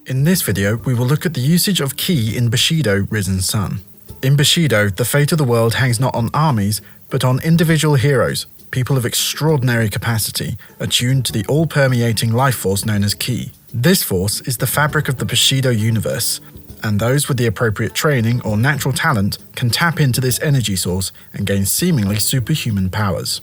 In this video, we will look at the usage of ki in Bushido Risen Sun. In Bushido, the fate of the world hangs not on armies, but on individual heroes, people of extraordinary capacity, attuned to the all-permeating life force known as ki. This force is the fabric of the Bushido universe, and those with the appropriate training or natural talent can tap into this energy source and gain seemingly superhuman powers.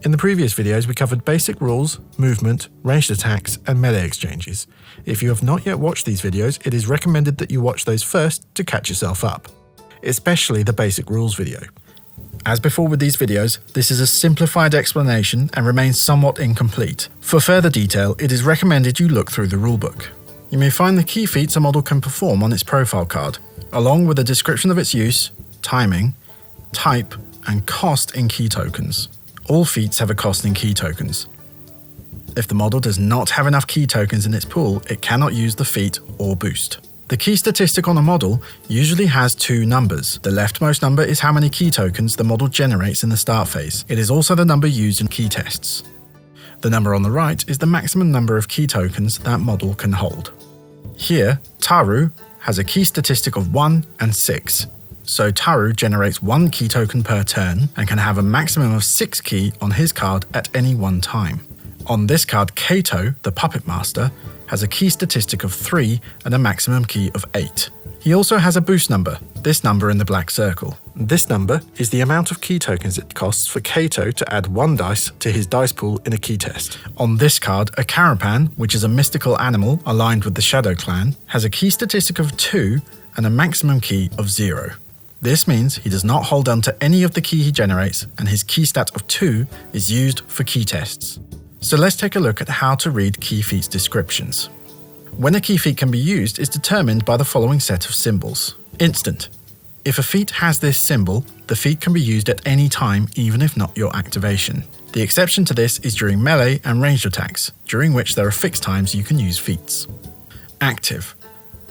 In the previous videos, we covered basic rules, movement, ranged attacks, and melee exchanges. If you have not yet watched these videos, it is recommended that you watch those first to catch yourself up, especially the basic rules video. As before with these videos, this is a simplified explanation and remains somewhat incomplete. For further detail, it is recommended you look through the rulebook. You may find the key feats a model can perform on its profile card, along with a description of its use, timing, type, and cost in key tokens. All feats have a cost in key tokens. If the model does not have enough key tokens in its pool, it cannot use the feat or boost. The key statistic on a model usually has two numbers. The leftmost number is how many key tokens the model generates in the start phase. It is also the number used in key tests. The number on the right is the maximum number of key tokens that model can hold. Here, Taru has a key statistic of 1 and 6. So Taru generates 1 key token per turn and can have a maximum of 6 key on his card at any one time. On this card, Kato, the Puppet Master, has a key statistic of 3 and a maximum key of 8. He also has a boost number, this number in the black circle. This number is the amount of key tokens it costs for Kato to add 1 dice to his dice pool in a key test. On this card, a Carapan, which is a mystical animal aligned with the Shadow Clan, has a key statistic of 2 and a maximum key of 0. This means he does not hold on to any of the key he generates, and his key stat of 2 is used for key tests. So let's take a look at how to read key feats descriptions. When a key feat can be used is determined by the following set of symbols. Instant. If a feat has this symbol, the feat can be used at any time, even if not your activation. The exception to this is during melee and ranged attacks, during which there are fixed times you can use feats. Active.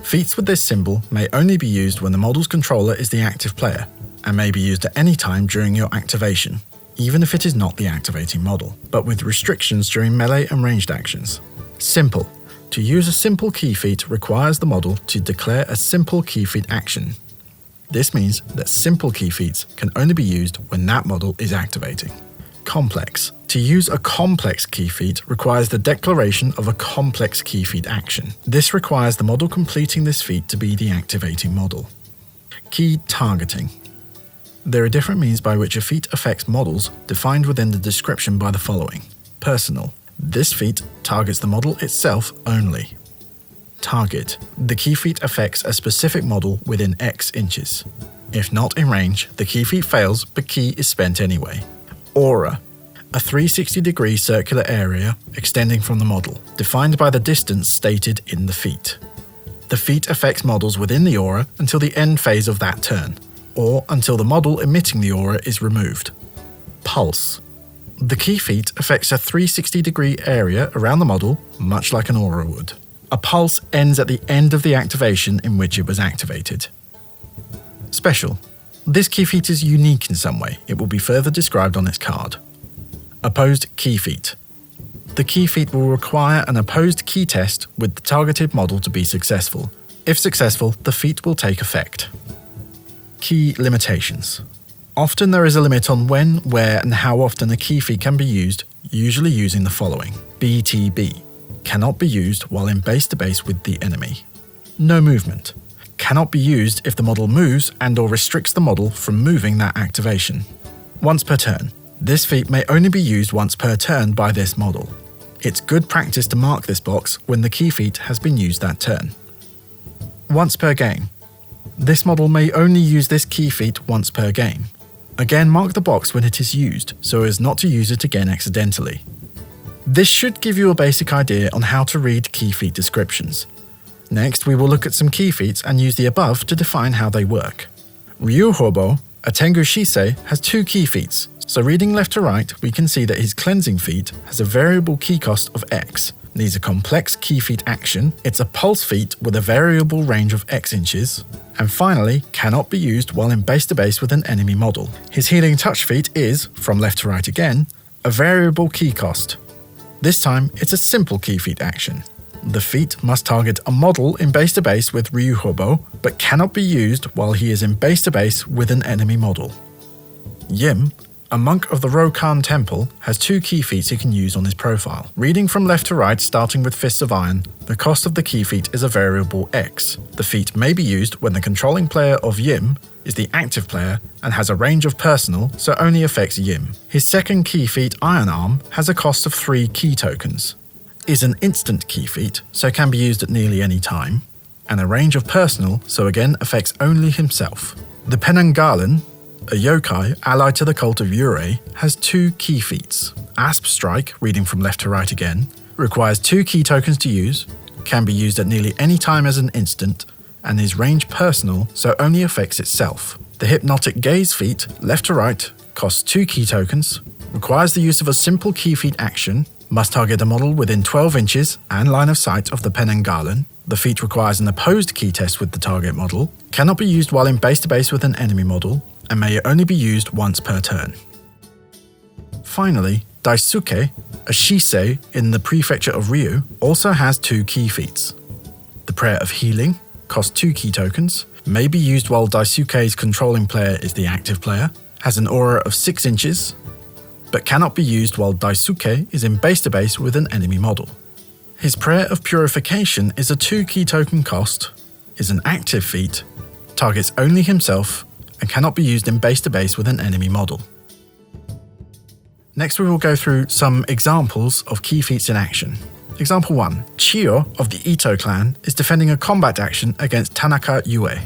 Feats with this symbol may only be used when the model's controller is the active player, and may be used at any time during your activation, even if it is not the activating model, but with restrictions during melee and ranged actions. Simple. To use a simple key feat requires the model to declare a simple key feat action. This means that simple key feats can only be used when that model is activating. Complex. To use a complex key feat requires the declaration of a complex key feat action. This requires the model completing this feat to be the activating model. Key targeting. There are different means by which a feat affects models defined within the description by the following. Personal. This feat targets the model itself only. Target. The key feat affects a specific model within X inches. If not in range, the key feat fails, but key is spent anyway. Aura. A 360-degree circular area extending from the model, defined by the distance stated in the feat. The feat affects models within the aura until the end phase of that turn, or until the model emitting the aura is removed. Pulse. The key feat affects a 360-degree area around the model, much like an aura would. A pulse ends at the end of the activation in which it was activated. Special. This key feat is unique in some way. It will be further described on its card. Opposed key feat. The key feat will require an opposed key test with the targeted model to be successful. If successful, the feat will take effect. Key limitations. Often there is a limit on when, where, and how often a key feat can be used, usually using the following. BTB. Cannot be used while in base-to-base with the enemy. No movement. Cannot be used if the model moves and/or restricts the model from moving that activation. Once per turn. This feat may only be used once per turn by this model. It's good practice to mark this box when the key feat has been used that turn. Once per game. This model may only use this key feat once per game. Again, mark the box when it is used, so as not to use it again accidentally. This should give you a basic idea on how to read key feat descriptions. Next, we will look at some key feats and use the above to define how they work. Ryuhobo, a Tengu Shisei, has 2 key feats, so reading left to right, we can see that his cleansing feat has a variable key cost of X, needs a complex key feat action, it's a pulse feat with a variable range of X inches, and finally, cannot be used while in base-to-base with an enemy model. His healing touch feat is, from left to right again, a variable key cost. This time, it's a simple key feat action. The feat must target a model in base-to-base with Ryuhobo, but cannot be used while he is in base-to-base with an enemy model. Yim, a monk of the Rokan Temple, has 2 key feats he can use on his profile. Reading from left to right, starting with Fists of Iron, the cost of the key feat is a variable X. The feat may be used when the controlling player of Yim is the active player and has a range of personal, so only affects Yim. His second key feat, Iron Arm, has a cost of 3 key tokens, is an instant key feat, so can be used at nearly any time, and a range of personal, so again affects only himself. The Penanggalan, a yokai allied to the cult of Yurei, has 2 key feats. Asp Strike, reading from left to right again, requires 2 key tokens to use, can be used at nearly any time as an instant, and is range personal, so only affects itself. The Hypnotic Gaze feat, left to right, costs 2 key tokens, requires the use of a simple key feat action, must target a model within 12 inches and line of sight of the Penanggalan. The feat requires an opposed key test with the target model, cannot be used while in base-to-base with an enemy model, and may only be used once per turn. Finally, Daisuke, a Shisei in the prefecture of Ryu, also has 2 key feats. The Prayer of Healing costs 2 key tokens, may be used while Daisuke's controlling player is the active player, has an aura of 6 inches, but cannot be used while Daisuke is in base-to-base with an enemy model. His Prayer of Purification is a 2 key token cost, is an active feat, targets only himself, and cannot be used in base-to-base with an enemy model. Next we will go through some examples of key feats in action. Example 1. Chiyo of the Ito clan is defending a combat action against Tanaka Yue.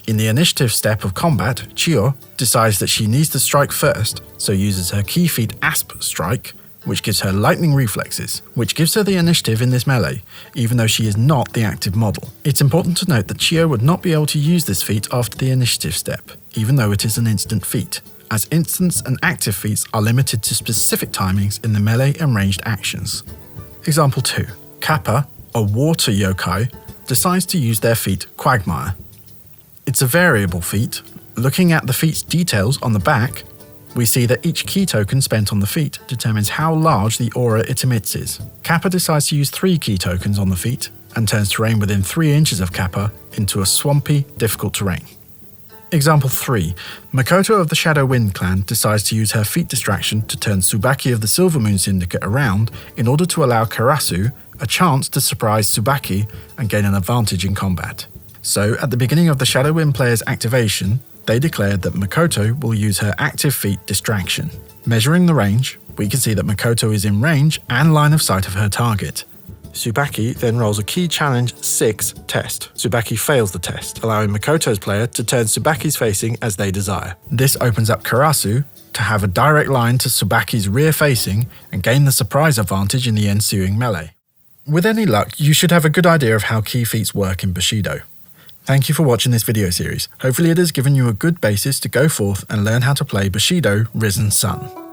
In the initiative step of combat, Chiyo decides that she needs to strike first, so uses her key feat Asp Strike, which gives her lightning reflexes, which gives her the initiative in this melee, even though she is not the active model. It's important to note that Chiyo would not be able to use this feat after the initiative step, even though it is an instant feat, as instants and active feats are limited to specific timings in the melee and ranged actions. Example 2. Kappa, a water yokai, decides to use their feat Quagmire. It's a variable feat. Looking at the feat's details on the back, we see that each key token spent on the feat determines how large the aura it emits is. Kappa decides to use 3 key tokens on the feat and turns terrain within 3 inches of Kappa into a swampy, difficult terrain. Example 3. Makoto of the Shadow Wind clan decides to use her feat Distraction to turn Tsubaki of the Silver Moon Syndicate around in order to allow Karasu a chance to surprise Tsubaki and gain an advantage in combat. So, at the beginning of the Shadow Wind player's activation, they declared that Makoto will use her active feat Distraction. Measuring the range, we can see that Makoto is in range and line of sight of her target. Tsubaki then rolls a key challenge 6 test. Tsubaki fails the test, allowing Makoto's player to turn Tsubaki's facing as they desire. This opens up Karasu to have a direct line to Tsubaki's rear facing and gain the surprise advantage in the ensuing melee. With any luck, you should have a good idea of how key feats work in Bushido. Thank you for watching this video series. Hopefully it has given you a good basis to go forth and learn how to play Bushido Risen Sun.